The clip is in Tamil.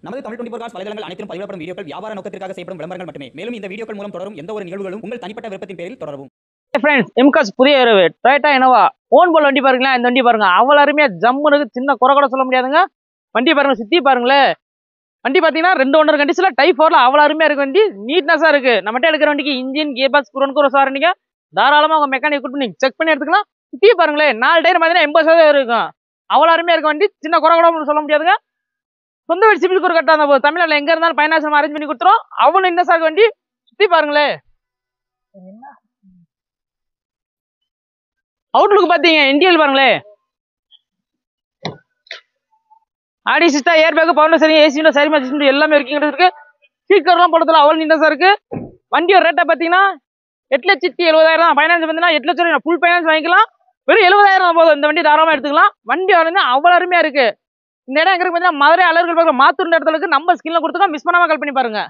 நமது தமிழ் 24 காஸ் வலைதளங்கள் அனைத்தும் பதிவிடப்படும் வீடியோக்கள் வியாபார நோக்கத்திற்காக செய்யப்படும் விளம்பரங்கள் மட்டுமே. மேலும் இந்த வீடியோக்கள் மூலம் தொடரும் எந்த ஒரு நிகழ்வுகளும் உங்கள் தனிப்பட்ட விருப்பத்தின் பேரில் தொடரவும். ஃப்ரெண்ட்ஸ், எம்காஸ் புதிய இரவு டொயோட்டா இனோவா ஓன் போல் வண்டி பாருங்களேன். இந்த வண்டி பாருங்க, அவ்வளோ அருமையாக ஜம்முனுக்கு சின்ன குறை கூட சொல்ல முடியாதுங்க. வண்டி பாருங்க, சுற்றி பாருங்களேன். வண்டி பார்த்தீங்கன்னா 2 ஓனர் கண்டிஷனில் டைப் 4ல அவ்வளோ அருமையாக இருக்கு. வண்டி நீட்னஸாக இருக்கு. நம்மகிட்ட எடுக்கிற வண்டிக்கு இன்ஜின் கியர் பாக்ஸ் புறன்கூற சாரணிங்க தாராளமாக உங்கள் மெக்கானிக் கூட்டு நீங்கள் செக் பண்ணி எடுத்துக்கலாம். சுற்றி பாருங்களேன், 4 டயர் பார்த்தீங்கன்னா 80% இருக்கும். அவ்வளோ அருமையாக இருக்க வண்டி, சின்ன குறை கூட சொல்ல முடியாதுங்க. சொந்த வீடு சிபில் ஸ்கோர் கரெக்டாக இருந்தால் தமிழ்நாட்டில் எங்கே இருந்தாலும் ஃபைனான்ஸ் அரேஞ்ச் பண்ணி கொடுத்துரும். அவ்வளோ இன்னஸாக இருக்கு வண்டி. சுற்றி பாருங்களேன். அவுட்லுக் பாத்தீங்க, இன்டீரியல் பாருங்களேன். ஆடி சிஸ்டா ஏர் பேக் பவர் சரி ஏசி சரி மாதிரி எல்லாமே இருக்கு. ஸ்பீக்கர்லாம் போடுறதுல அவ்வளோ நீண்டஸா இருக்கு. வண்டியோட ரேட்டை பார்த்தீங்கன்னா 8,70,000 தான். ஃபைனான்ஸ் பார்த்தீங்கன்னா 8 லட்சம் ஃபுல் ஃபைனான்ஸ் வாங்கிக்கலாம். வெறும் 70,000 போதும். இந்த வண்டி தாராளமாக எடுத்துக்கலாம். வண்டி வந்து அவ்வளோ அருமையா இருக்கு. இந்த இடம் எங்க இருக்கு பார்த்தீங்கன்னா மதுரை அழகர் பக்கத்தில் மாத்தூர் இடத்துல இருக்கு. நம்ம ஸ்கிரீன்ல கொடுத்துருக்கோம். மிஸ் பண்ணாம கால் பண்ணி பாருங்க.